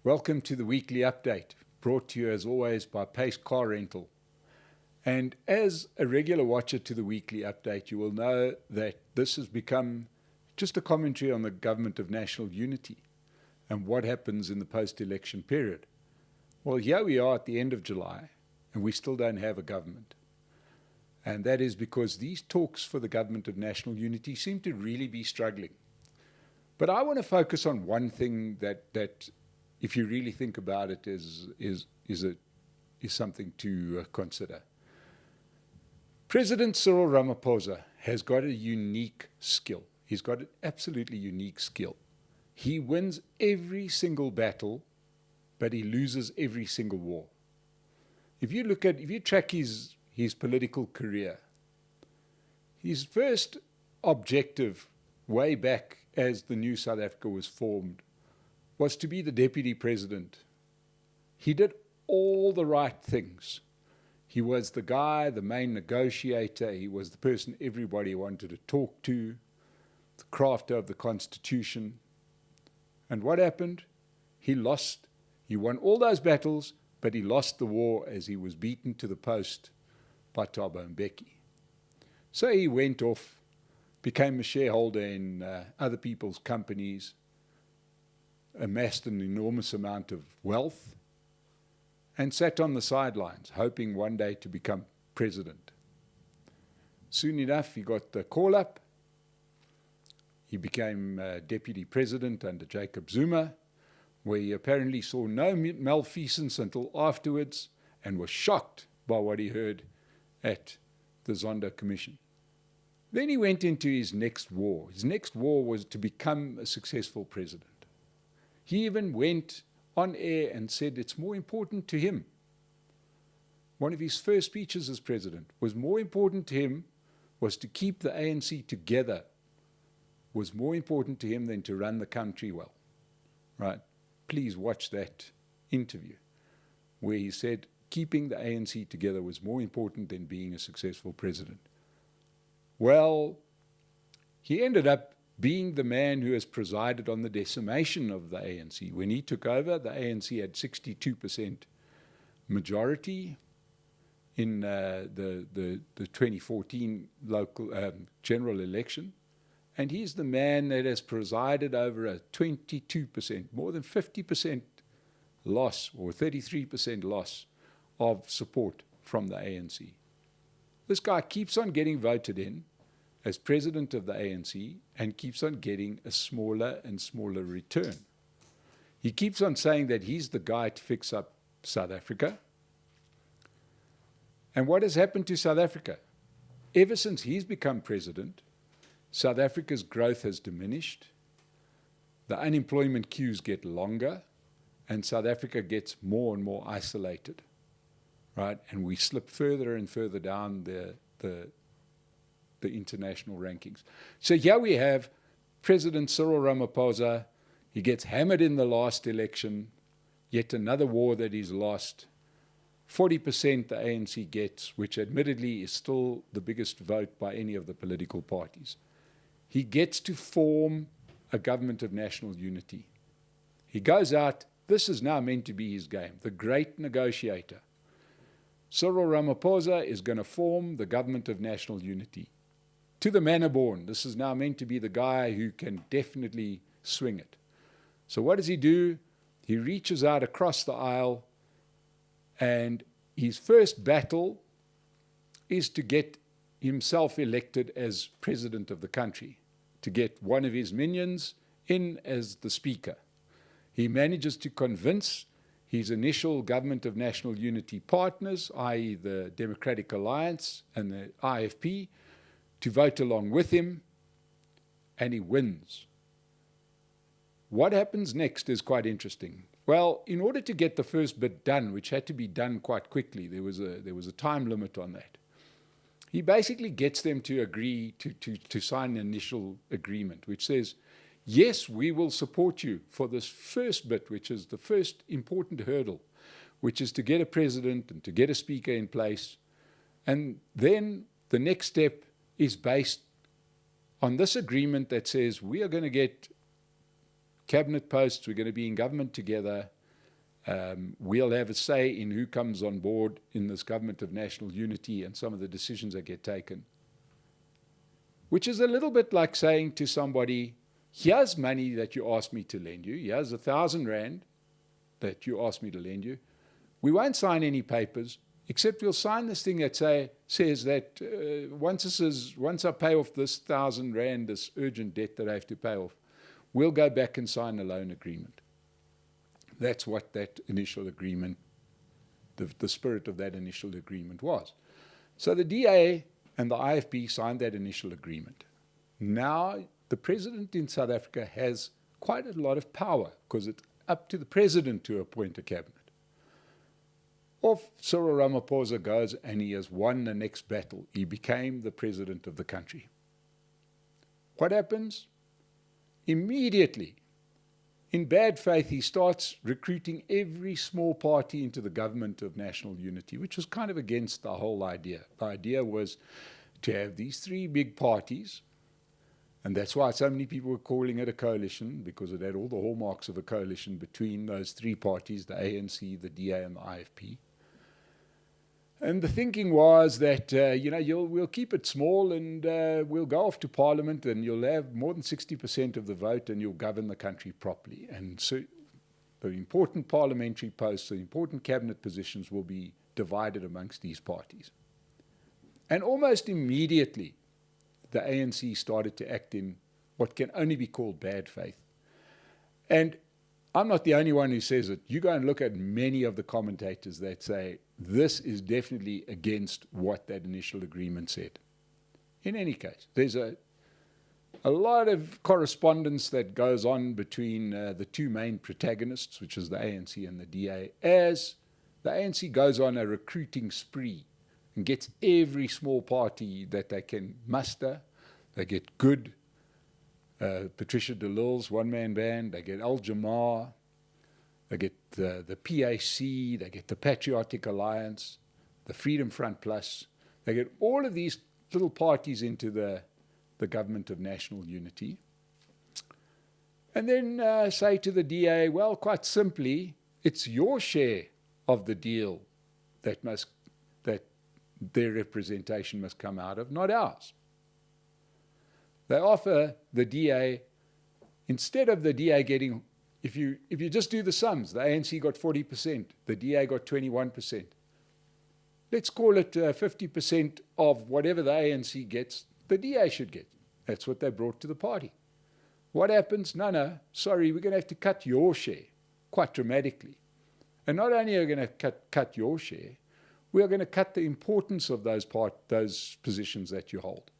Welcome to the weekly update, brought to you as always by Pace Car Rental. And as a regular watcher to the weekly update, you will know that this has become just a commentary on the government of national unity and what happens in the post-election period. Well, here we are at the end of July, and we still don't have a government. And that is because these talks for the government of national unity seem to really be struggling. But I want to focus on one thing that if you really think about it, is something to consider. President Cyril Ramaphosa has got a unique skill. He's got an absolutely unique skill. He wins every single battle, but he loses every single war. If you track his political career, his first objective way back as the new South Africa was formed was to be the deputy president. He did all the right things. He was the guy, the main negotiator. He was the person everybody wanted to talk to, the crafter of the Constitution. And what happened? He lost. He won all those battles, but he lost the war as he was beaten to the post by Thabo Mbeki. So he went off, became a shareholder in other people's companies, amassed an enormous amount of wealth, and sat on the sidelines, hoping one day to become president. Soon enough, he got the call-up. He became deputy president under Jacob Zuma, where he apparently saw no malfeasance until afterwards and was shocked by what he heard at the Zondo Commission. Then he went into his next war. His next war was to become a successful president. He even went on air and said it's more important to him. One of his first speeches as president was more important to him, was to keep the ANC together, was more important to him than to run the country well. Right? Please watch that interview where he said keeping the ANC together was more important than being a successful president. Well, he ended up being the man who has presided on the decimation of the ANC. When he took over, the ANC had 62% majority in the 2014 local general election. And he's the man that has presided over a 22%, more than 50% loss, or 33% loss of support from the ANC. This guy keeps on getting voted in as president of the ANC and keeps on getting a smaller and smaller return. He keeps on saying that he's the guy to fix up South Africa. And what has happened to South Africa? Ever since he's become president, South Africa's growth has diminished, the unemployment queues get longer, and South Africa gets more and more isolated, right? And we slip further and further down the international rankings. So here we have President Cyril Ramaphosa. He gets hammered in the last election, yet another war that he's lost. 40% the ANC gets, which admittedly is still the biggest vote by any of the political parties. He gets to form a government of national unity. He goes out. This is now meant to be his game, the great negotiator. Cyril Ramaphosa is going to form the government of national unity. To the manner born, this is now meant to be the guy who can definitely swing it. So what does he do? He reaches out across the aisle, and his first battle is to get himself elected as president of the country, to get one of his minions in as the speaker. He manages to convince his initial government of national unity partners, i.e. the Democratic Alliance and the IFP, to vote along with him, and he wins. What happens next is quite interesting. Well, in order to get the first bit done, which had to be done quite quickly, there was a time limit on that. He basically gets them to agree to sign an initial agreement, which says, yes, we will support you for this first bit, which is the first important hurdle, which is to get a president and to get a speaker in place. And then the next step is based on this agreement that says we are going to get cabinet posts, we're going to be in government together, We'll have a say in who comes on board in this government of national unity and some of the decisions that get taken. Which is a little bit like saying to somebody, here's money that you asked me to lend you. Here's 1,000 rand that you asked me to lend you. We won't sign any papers, except we'll sign this thing that says that once I pay off this 1,000 rand, this urgent debt that I have to pay off, we'll go back and sign a loan agreement. That's what that initial agreement, the spirit of that initial agreement was. So the DA and the IFP signed that initial agreement. Now the president in South Africa has quite a lot of power because it's up to the president to appoint a cabinet. Off Cyril Ramaphosa goes and he has won the next battle. He became the president of the country. What happens? Immediately, in bad faith, he starts recruiting every small party into the government of national unity, which was kind of against the whole idea. The idea was to have these three big parties, and that's why so many people were calling it a coalition, because it had all the hallmarks of a coalition between those three parties, the ANC, the DA, and the IFP. And the thinking was that, we'll keep it small and we'll go off to Parliament and you'll have more than 60% of the vote and you'll govern the country properly. And so the important parliamentary posts, the important cabinet positions will be divided amongst these parties. And almost immediately, the ANC started to act in what can only be called bad faith. And I'm not the only one who says it. You go and look at many of the commentators that say this is definitely against what that initial agreement said. In any case, there's a lot of correspondence that goes on between the two main protagonists, which is the ANC and the DA, as the ANC goes on a recruiting spree and gets every small party that they can muster. They get good Patricia de Lille's one-man band, they get Al Jamar, they get the PAC, they get the Patriotic Alliance, the Freedom Front Plus. They get all of these little parties into the government of national unity. And then say to the DA, well, quite simply, it's your share of the deal that their representation must come out of, not ours. They offer the DA, instead of the DA getting, if you just do the sums, the ANC got 40%, the DA got 21%. Let's call it 50% of whatever the ANC gets, the DA should get. That's what they brought to the party. What happens? No, sorry, we're going to have to cut your share quite dramatically. And not only are we going to cut your share, we are going to cut the importance of those positions that you hold.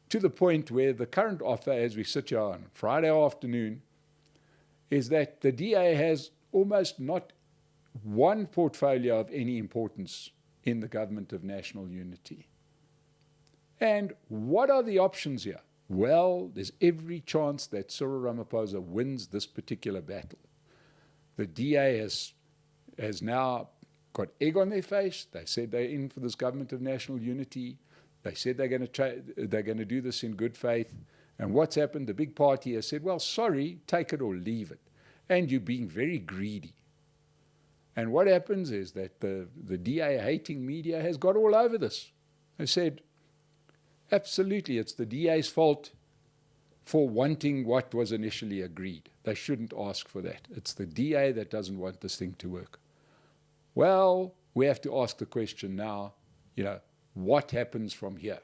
To the point where the current offer, as we sit here on Friday afternoon, is that the DA has almost not one portfolio of any importance in the government of national unity. And what are the options here? Well, there's every chance that Cyril Ramaphosa wins this particular battle. The DA has now got egg on their face. They said they're in for this government of national unity. They said they're going to do this in good faith. And what's happened? The big party has said, well, sorry, take it or leave it. And you're being very greedy. And what happens is that the DA-hating media has got all over this. They said, absolutely, it's the DA's fault for wanting what was initially agreed. They shouldn't ask for that. It's the DA that doesn't want this thing to work. Well, we have to ask the question now, what happens from here?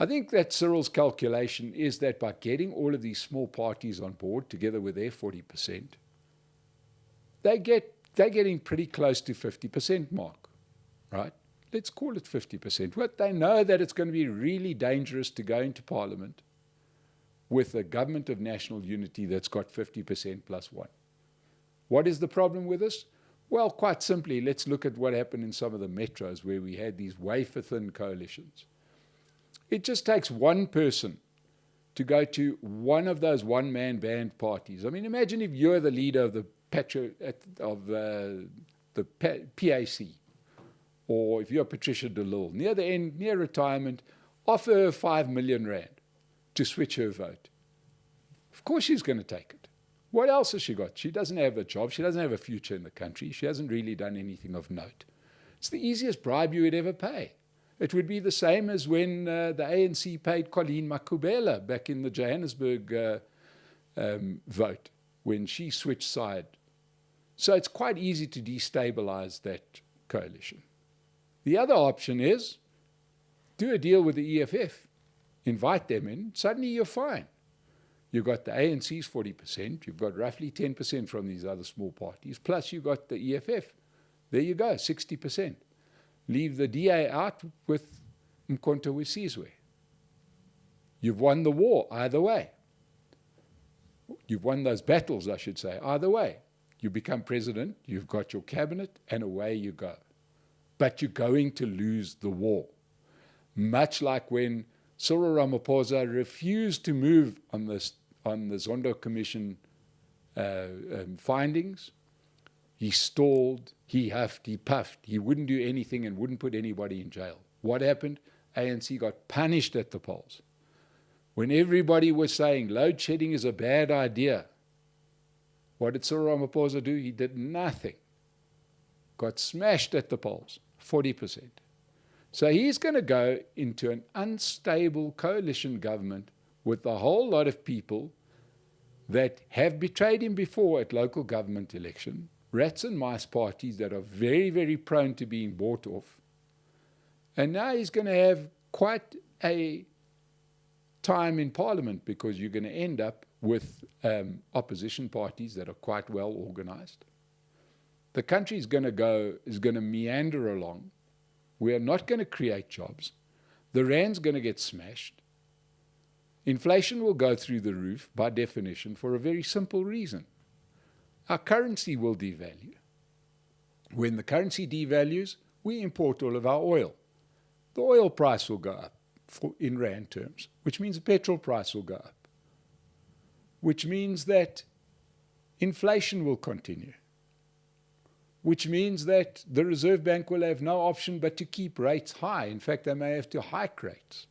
I think that Cyril's calculation is that by getting all of these small parties on board together with their 40%, they're getting pretty close to 50% mark, right? Let's call it 50%. But they know that it's going to be really dangerous to go into Parliament with a government of national unity that's got 50% plus one. What is the problem with this? Well, quite simply, let's look at what happened in some of the metros where we had these wafer-thin coalitions. It just takes one person to go to one of those one-man band parties. I mean, imagine if you're the leader of the PAC, or if you're Patricia de Lille, near the end, near retirement, offer her 5 million rand to switch her vote. Of course she's going to take it. What else has she got? She doesn't have a job. She doesn't have a future in the country. She hasn't really done anything of note. It's the easiest bribe you would ever pay. It would be the same as when the ANC paid Colleen Makubela back in the Johannesburg vote, when she switched side. So it's quite easy to destabilize that coalition. The other option is do a deal with the EFF, invite them in, suddenly you're fine. You've got the ANC's 40%, you've got roughly 10% from these other small parties, plus you've got the EFF. There you go, 60%. Leave the DA out with Mkhonto Wesizwe. You've won the war either way. You've won those battles, I should say, either way. You become president, you've got your cabinet, and away you go. But you're going to lose the war. Much like when Cyril Ramaphosa refused to move on the Zondo Commission findings. He stalled, he huffed, he puffed, he wouldn't do anything and wouldn't put anybody in jail. What happened? ANC got punished at the polls. When everybody was saying load shedding is a bad idea, what did Cyril Ramaphosa do? He did nothing. Got smashed at the polls, 40%. So he's going to go into an unstable coalition government with a whole lot of people that have betrayed him before at local government election, rats and mice parties that are very, very prone to being bought off. And now he's going to have quite a time in Parliament because you're going to end up with opposition parties that are quite well organized. The country is going to meander along. We are not going to create jobs. The rand's going to get smashed. Inflation will go through the roof by definition for a very simple reason. Our currency will devalue. When the currency devalues, we import all of our oil. The oil price will go up in rand terms, which means the petrol price will go up, which means that inflation will continue, which means that the Reserve Bank will have no option but to keep rates high. In fact, they may have to hike rates,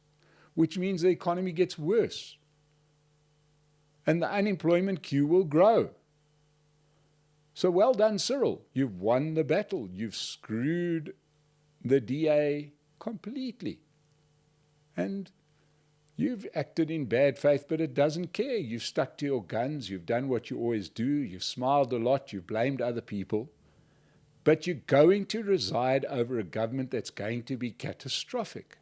which means the economy gets worse. And the unemployment queue will grow. So well done, Cyril. You've won the battle. You've screwed the DA completely. And you've acted in bad faith, but it doesn't care. You've stuck to your guns. You've done what you always do. You've smiled a lot. You've blamed other people. But you're going to reside over a government that's going to be catastrophic.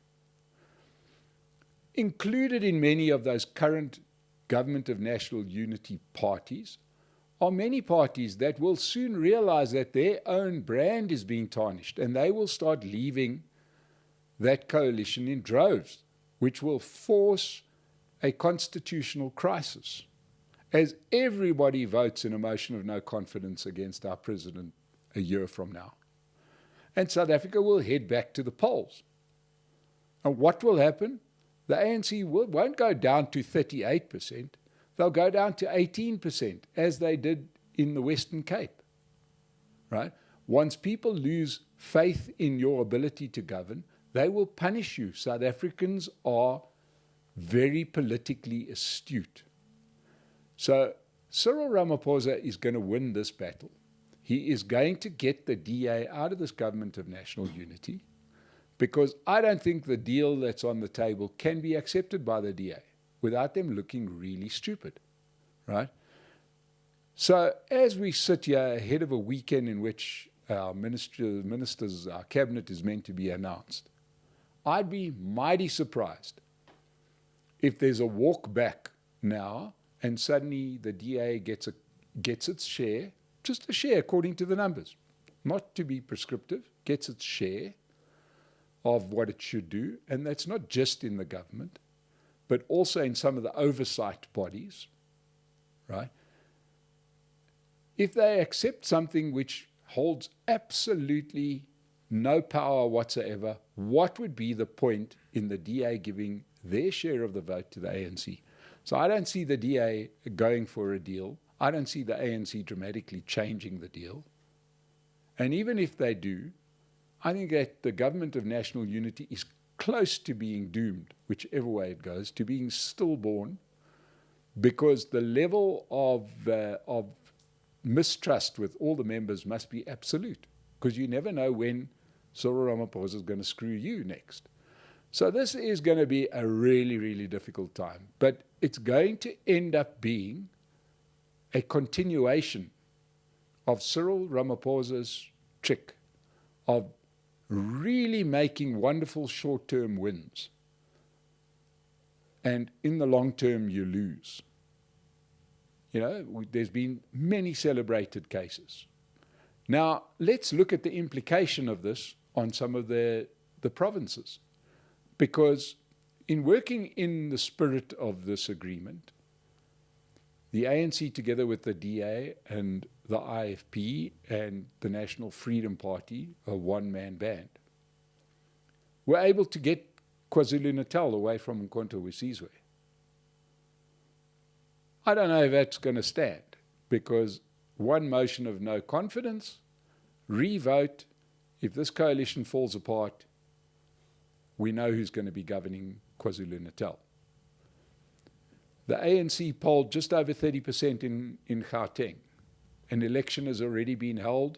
Included in many of those current government of national unity parties are many parties that will soon realize that their own brand is being tarnished, and they will start leaving that coalition in droves, which will force a constitutional crisis, as everybody votes in a motion of no confidence against our president a year from now. And South Africa will head back to the polls. And what will happen? The ANC won't go down to 38%. They'll go down to 18%, as they did in the Western Cape. Right? Once people lose faith in your ability to govern, they will punish you. South Africans are very politically astute. So Cyril Ramaphosa is going to win this battle. He is going to get the DA out of this government of national unity, because I don't think the deal that's on the table can be accepted by the DA without them looking really stupid, right? So as we sit here ahead of a weekend in which our ministers, our cabinet is meant to be announced, I'd be mighty surprised if there's a walk back now and suddenly the DA gets its share, just a share according to the numbers, not to be prescriptive, gets its share of what it should do. And that's not just in the government, but also in some of the oversight bodies, right? If they accept something which holds absolutely no power whatsoever, what would be the point in the DA giving their share of the vote to the ANC? So I don't see the DA going for a deal. I don't see the ANC dramatically changing the deal. And even if they do, I think that the government of national unity is close to being doomed, whichever way it goes, to being stillborn because the level of mistrust with all the members must be absolute, because you never know when Cyril Ramaphosa is going to screw you next. So this is going to be a really, really difficult time, but it's going to end up being a continuation of Cyril Ramaphosa's trick of really making wonderful short-term wins, and in the long term you lose. You know, there's been many celebrated cases. Now, let's look at the implication of this on some of the provinces, because in working in the spirit of this agreement, the ANC, together with the DA and the IFP and the National Freedom Party, a one-man band, were able to get KwaZulu-Natal away from Mkhonto weSizwe. I don't know if that's going to stand, because one motion of no confidence, re-vote, if this coalition falls apart, we know who's going to be governing KwaZulu-Natal. The ANC polled just over 30% in Gauteng. An election has already been held,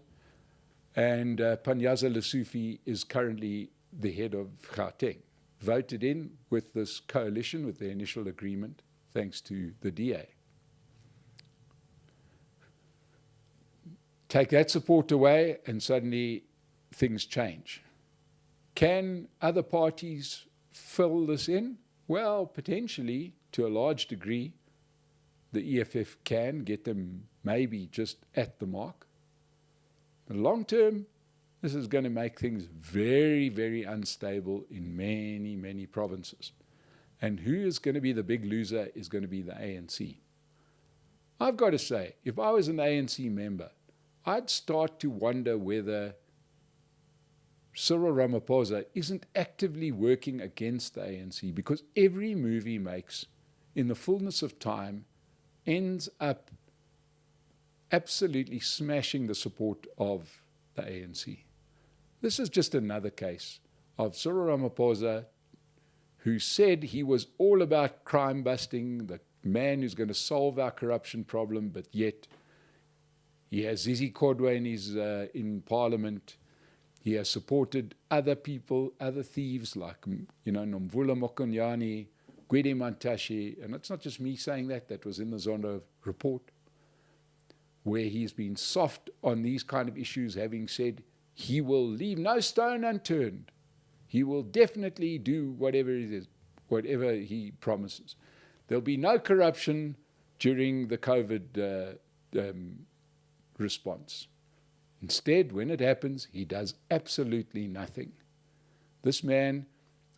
and Panyaza Lesufi is currently the head of Gauteng, voted in with this coalition, with the initial agreement, thanks to the DA. Take that support away, and suddenly things change. Can other parties fill this in? Well, potentially, to a large degree, the EFF can get them maybe just at the mark. In the long term, this is going to make things very, very unstable in many, many provinces. And who is going to be the big loser is going to be the ANC. I've got to say, if I was an ANC member, I'd start to wonder whether Cyril Ramaphosa isn't actively working against the ANC, because every move he makes in the fullness of time ends up absolutely smashing the support of the ANC. This is just another case of Cyril Ramaphosa, who said he was all about crime busting, the man who's going to solve our corruption problem, but yet he has Zizi Kodwa in Parliament. He has supported other people, other thieves like, Nomvula Mokonyane, Gwede Mantashe, and it's not just me saying that, that was in the Zondo report, where he's been soft on these kind of issues, having said he will leave no stone unturned. He will definitely do whatever it is, whatever he promises. There'll be no corruption during the COVID response. Instead, when it happens, he does absolutely nothing. This man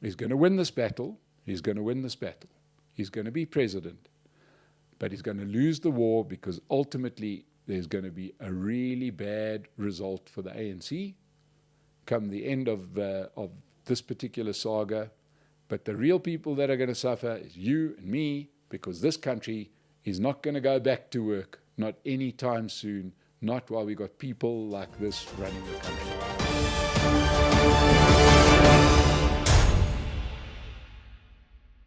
is going to win this battle. He's going to win this battle. He's going to be president. But he's going to lose the war, because ultimately there's going to be a really bad result for the ANC come the end of this particular saga. But the real people that are going to suffer is you and me, because this country is not going to go back to work, not anytime soon, not while we got people like this running the country.